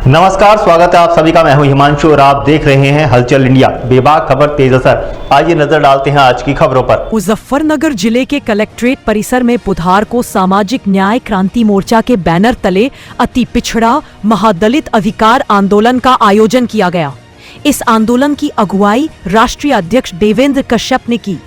नमस्कार, स्वागत है आप सभी का। मैं हूं हिमांशु और आप देख रहे हैं हलचल इंडिया। बेबाक खबर तेज असर। आइए नजर डालते हैं आज की खबरों पर। मुजफ्फरनगर जिले के कलेक्ट्रेट परिसर में बुधवार को सामाजिक न्याय क्रांति मोर्चा के बैनर तले अति पिछड़ा महादलित अधिकार आंदोलन का आयोजन किया गया। इस आंदोलन की अगुवाई राष्ट्रीय अध्यक्ष देवेंद्र कश्यप ने की।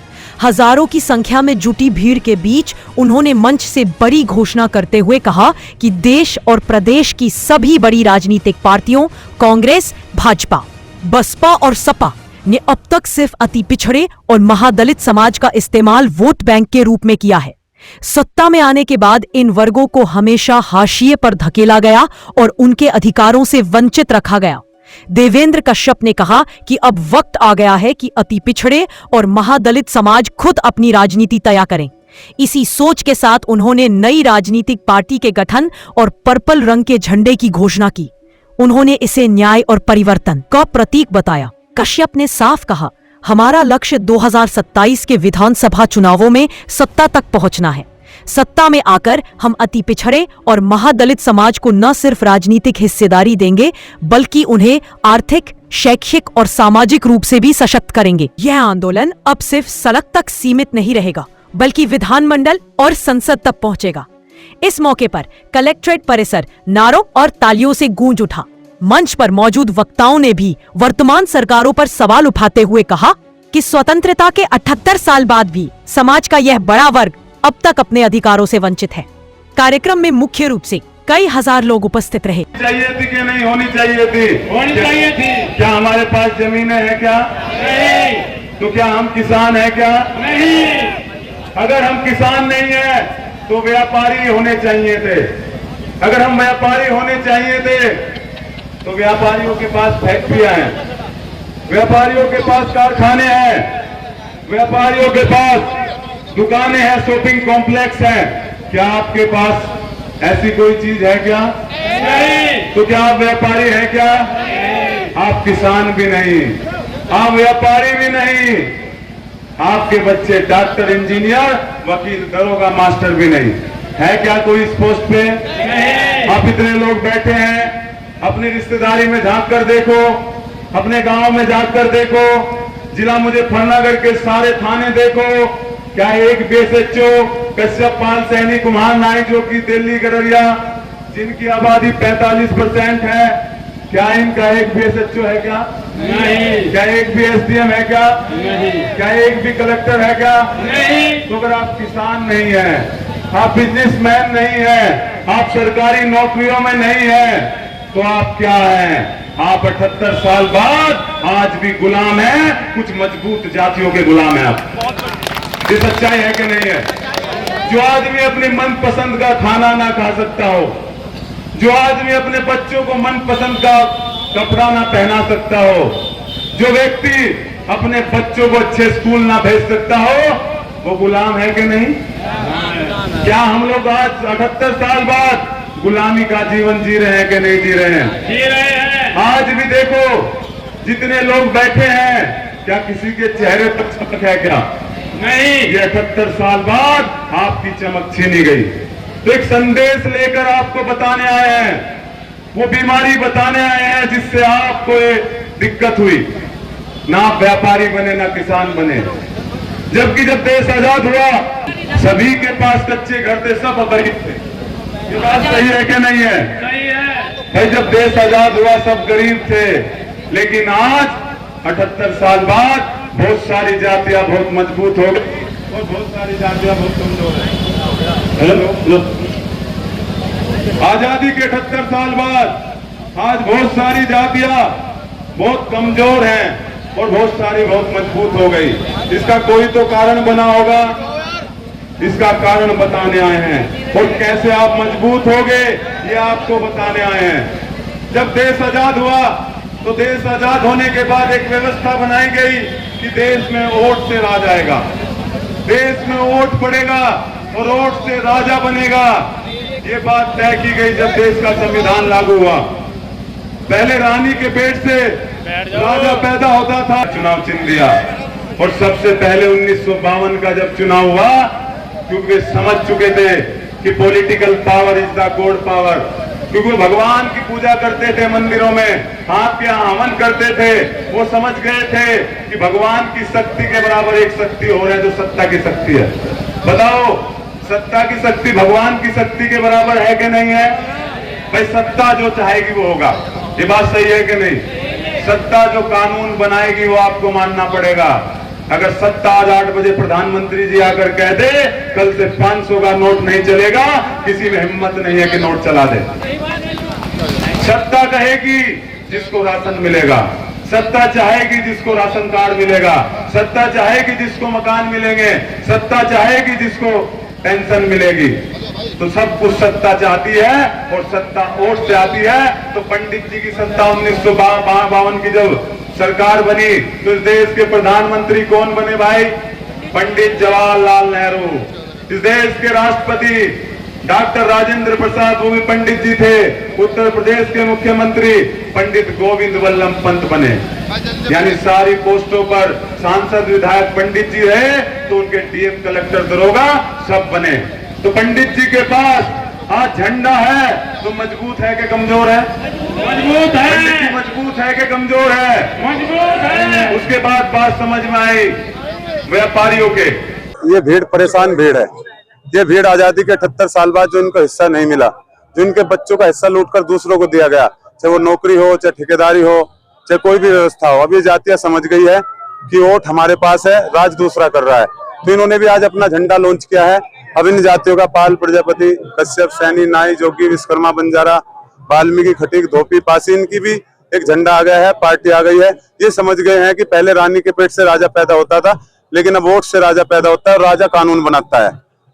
हजारों की संख्या में जुटी भीड़ के बीच उन्होंने मंच से बड़ी घोषणा करते हुए कहा कि देश और प्रदेश की सभी बड़ी राजनीतिक पार्टियों कांग्रेस, भाजपा, बसपा और सपा ने अब तक सिर्फ अति पिछड़े और महादलित समाज का इस्तेमाल वोट बैंक के रूप में किया है। सत्ता में आने के बाद इन वर्गों को हमेशा हाशिए पर धकेला गया और उनके अधिकारों से वंचित रखा गया। देवेंद्र कश्यप ने कहा कि अब वक्त आ गया है कि अति पिछड़े और महादलित समाज खुद अपनी राजनीति तय करें। इसी सोच के साथ उन्होंने नई राजनीतिक पार्टी के गठन और पर्पल रंग के झंडे की घोषणा की। उन्होंने इसे न्याय और परिवर्तन का प्रतीक बताया। कश्यप ने साफ कहा, हमारा लक्ष्य 2027 के विधानसभा चुनावों में सत्ता तक पहुंचना है। सत्ता में आकर हम अति पिछड़े और महादलित समाज को न सिर्फ राजनीतिक हिस्सेदारी देंगे बल्कि उन्हें आर्थिक, शैक्षिक और सामाजिक रूप से भी सशक्त करेंगे। यह आंदोलन अब सिर्फ सड़क तक सीमित नहीं रहेगा बल्कि विधानमंडल और संसद तक पहुंचेगा। इस मौके पर कलेक्ट्रेट परिसर नारों और तालियों से गूंज उठा। मंच पर मौजूद वक्ताओं ने भी वर्तमान सरकारों पर सवाल उठाते हुए कहा कि स्वतंत्रता के 78 साल बाद भी समाज का यह बड़ा वर्ग अब तक अपने अधिकारों से वंचित है। कार्यक्रम में मुख्य रूप से कई हजार लोग उपस्थित रहे। चाहिए थी कि नहीं होनी चाहिए थी? होनी चाहिए थी। क्या हमारे पास जमीनें हैं क्या? नहीं। तो क्या हम किसान हैं क्या? नहीं। अगर हम किसान नहीं हैं तो व्यापारी होने चाहिए थे। अगर हम व्यापारी होने चाहिए थे तो व्यापारियों के पास फैक्ट्रियां हैं, व्यापारियों के पास कारखाने हैं, व्यापारियों के पास दुकानें हैं, शॉपिंग कॉम्प्लेक्स है। क्या आपके पास ऐसी कोई चीज है क्या? नहीं। तो क्या आप व्यापारी हैं क्या? नहीं। आप किसान भी नहीं, आप व्यापारी भी नहीं, आपके बच्चे डॉक्टर, इंजीनियर, वकील, दरोगा, मास्टर भी नहीं है। क्या कोई इस पोस्ट पे? नहीं। आप इतने लोग बैठे हैं, अपनी रिश्तेदारी में झांक कर देखो, अपने गांव में झांक कर देखो, जिला मुजफ्फरनगर के सारे थाने देखो। क्या एक BSHO कश्यप पाल सैनी कुमार नाई जो कि दिल्ली गररिया जिनकी आबादी 45% है, क्या इनका एक BSHO है क्या? नहीं। क्या एक भी SDM है क्या? नहीं। क्या एक भी कलेक्टर है क्या? नहीं। तो अगर आप किसान नहीं हैं, आप बिजनेसमैन नहीं हैं, आप सरकारी नौकरियों में नहीं हैं, तो आप क्या हैं? आप 78 साल बाद आज भी गुलाम हैं, कुछ मजबूत जातियों के गुलाम हैं आप। ये सच्चाई है कि नहीं है? जो आदमी अपने मनपसंद का खाना ना खा सकता हो, जो आदमी अपने बच्चों को मनपसंद का कपड़ा ना पहना सकता हो, जो व्यक्ति अपने बच्चों को अच्छे स्कूल ना भेज सकता हो, वो गुलाम है कि नहीं? क्या हम लोग आज 78 साल बाद गुलामी का जीवन जी रहे हैं कि नहीं जी रहे हैं? जी रहे हैं। आज भी देखो जितने लोग बैठे हैं, क्या किसी के चेहरे पर चमक है क्या? नहीं। ये 78 साल बाद आपकी चमक छीनी गई। तो एक संदेश लेकर आपको बताने आए हैं, वो बीमारी बताने आए हैं जिससे आपको दिक्कत हुई। ना आप व्यापारी बने ना किसान बने। जबकि जब देश आजाद हुआ सभी के पास कच्चे घर थे, सब गरीब थे। ये बात सही है कि नहीं है? सही है। भाई जब देश आजाद हुआ सब गरीब थे, लेकिन आज 78 साल बाद बहुत सारी जातियां बहुत मजबूत हो गई और बहुत सारी जातियां बहुत कमजोर हैं। आजादी के 78 साल बाद आज बहुत सारी जातियां बहुत कमजोर हैं और बहुत सारी बहुत मजबूत हो गई। इसका कोई तो कारण बना होगा, इसका कारण बताने आए हैं। और कैसे आप मजबूत हो गए ये आपको बताने आए हैं। जब देश आजाद हुआ तो देश आजाद होने के बाद एक व्यवस्था बनाई गई कि देश में वोट से राज आएगा, देश में वोट पड़ेगा और वोट से राजा बनेगा। ये बात तय की गई जब देश का संविधान लागू हुआ। पहले रानी के पेट से राजा पैदा होता था, चुनाव चिन्ह दिया। और सबसे पहले 1952 का जब चुनाव हुआ, क्योंकि वे समझ चुके थे कि political power is the God power, क्योंकि वो भगवान की पूजा करते थे मंदिरों में, आपके यहाँ हवन करते थे। वो समझ गए थे कि भगवान की शक्ति के बराबर एक शक्ति हो रहा है जो सत्ता की शक्ति है। बताओ, सत्ता की शक्ति भगवान की शक्ति के बराबर है कि नहीं है? भाई सत्ता जो चाहेगी वो होगा, ये बात सही है कि नहीं? सत्ता जो कानून बनाएगी वो आपको मानना पड़ेगा। अगर सत्ता आज 8 बजे प्रधानमंत्री जी आकर कह दे कल से 500 का नोट नहीं चलेगा, किसी में हिम्मत नहीं है कि नोट चला दे। सत्ता कहेगी जिसको राशन मिलेगा, सत्ता चाहेगी जिसको राशन कार्ड मिलेगा, सत्ता चाहेगी जिसको मकान मिलेंगे, सत्ता चाहेगी जिसको पेंशन मिलेगी। तो सब कुछ सत्ता चाहती है और सत्ता वोट से आती है। तो पंडित जी की सत्ता 1952 की जब सरकार बनी तो इस देश के प्रधानमंत्री कौन बने भाई? पंडित जवाहरलाल नेहरू। इस देश के राष्ट्रपति डॉक्टर राजेंद्र प्रसाद वो भी पंडित जी थे। उत्तर प्रदेश के मुख्यमंत्री पंडित गोविंद वल्लभ पंत बने। यानी सारी पोस्टों पर सांसद विधायक पंडित जी रहे, तो उनके डीएम कलेक्टर दरोगा सब बने। तो पंडित जी के पास आज झंडा है तो मजबूत है कि कमजोर है? मजबूत है। पंडित जी मजबूत है कि कमजोर है? मजबूत है। उसके बाद बात समझ में आई व्यापारियों के। ये भीड़ परेशान भीड़ है। ये भीड़ आजादी के 78 साल बाद जो इनको हिस्सा नहीं मिला, जो इनके बच्चों का हिस्सा लूटकर दूसरों को दिया गया, चाहे वो नौकरी हो, चाहे ठेकेदारी हो, चाहे कोई भी व्यवस्था हो, अब ये जातियां समझ गई है कि वोट हमारे पास है, राज दूसरा कर रहा है। तो इन्होंने भी आज अपना झंडा लॉन्च किया है। अब इन जातियों का पाल, प्रजापति, कश्यप, सैनी, नाई, जोगी, विश्वकर्मा, बंजारा, वाल्मीकि, खटीक, धोपी, पासी, इनकी भी एक झंडा आ गया है, पार्टी आ गई है। ये समझ गए हैं कि पहले रानी के पेट से राजा पैदा होता था, लेकिन अब वोट से राजा पैदा होता है और राजा कानून बनाता है।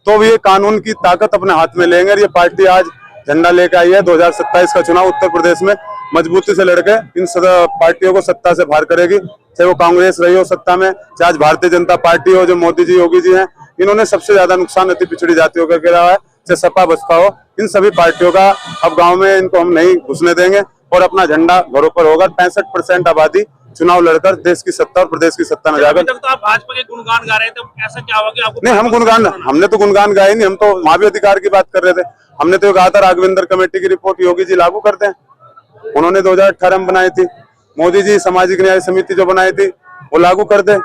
तो ये कानून की ताकत अपने हाथ में लेंगे। और ये पार्टी आज झंडा लेकर आई है। 2027 का चुनाव उत्तर प्रदेश में मजबूती से लड़के इन पार्टियों को सत्ता से बाहर करेगी, चाहे वो कांग्रेस रही हो सत्ता में, चाहे आज भारतीय जनता पार्टी हो, जो मोदी जी, योगी जी हैं, इन्होंने सबसे ज्यादा नुकसान अति पिछड़ी जातियों का किया है, चाहे सपा बसपा हो। इन सभी पार्टियों का अब गांव में इनको हम नहीं घुसने देंगे और अपना झंडा घरों पर होगा। 65% आबादी चुनाव लड़कर देश की सत्ता और प्रदेश की सत्ता में जाकर। तो आप भाजपा के गुणगान गा रहे थे, ऐसा क्या हुआ कि आपको? नहीं, हमने तो गुणगान गाए नहीं, हम तो मावी अधिकार की बात कर रहे थे। हमने तो कहा था राघवेंद्र कमेटी की रिपोर्ट योगी जी लागू करते हैं, उन्होंने 2018 में बनाई थी। मोदी जी सामाजिक न्याय समिति जो बनाई थी वो लागू कर दे,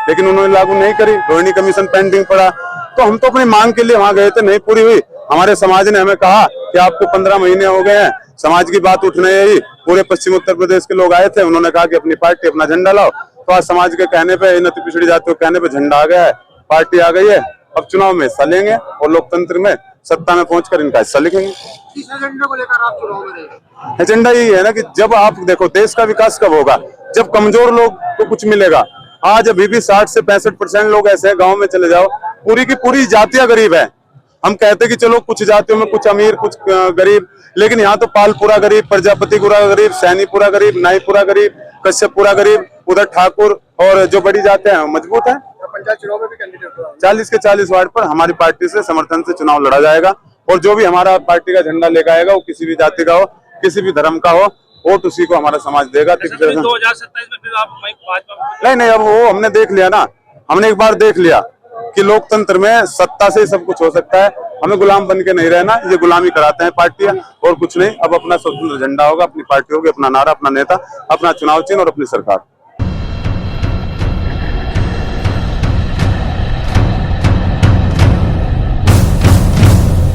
लेकिन उन्होंने लागू नहीं करी। रोहिणी कमीशन पेंडिंग पड़ा। तो हम तो अपनी मांग के लिए वहां गए थे, नहीं पूरी हुई। हमारे समाज ने हमें कहा कि आपको 15 महीने हो गए हैं, समाज की बात उठने ही पूरे पश्चिम उत्तर प्रदेश के लोग आए थे। उन्होंने कहा कि अपनी पार्टी, अपना झंडा लाओ। तो आज समाज के कहने पे, इन अति पिछड़ी जातियों के कहने पे झंडा आ गया है, पार्टी आ गई है। अब चुनाव में हिस्सा लेंगे और लोकतंत्र में सत्ता में पहुंचकर इनका हिस्सा लिखेंगे। किस एजेंडे को लेकर आप चुनाव में रहेंगे? एजेंडा यही है ना कि जब आप देखो, देश का विकास कब होगा? जब कमजोर लोग को कुछ मिलेगा। आज अभी भी 60 से 65% लोग ऐसे हैं, गांव में चले जाओ, पूरी की पूरी जातियां गरीब है। हम कहते कि चलो कुछ जातियों में कुछ अमीर, कुछ गरीब, लेकिन यहाँ तो पाल पूरा गरीब, प्रजापति पूरा गरीब, सैनी पूरा गरीब, नाई पूरा गरीब, कश्यप पूरा गरीब, उधर ठाकुर और जो बड़ी जाते हैं मजबूत है। पंचायत चुनाव में भी कैंडिडेट हो 40 के 40 वार्ड पर हमारी पार्टी से समर्थन से चुनाव लड़ा जाएगा। और जो भी हमारा पार्टी का झंडा लेकर आएगा, वो किसी भी जाति का हो, किसी भी धर्म का हो, वोट उसी को हमारा समाज देगा। 2027 में फिर आप भाजपा? नहीं, अब वो हमने देख लिया ना, हमने एक बार देख लिया कि लोकतंत्र में सत्ता से ही सब कुछ हो सकता है। हमें गुलाम बन के नहीं रहना, ये गुलामी कराते हैं पार्टियां और कुछ नहीं। अब अपना स्वतंत्र झंडा होगा, अपनी पार्टी होगी, अपना नारा, अपना नेता, अपना चुनाव चिन्ह और अपनी सरकार।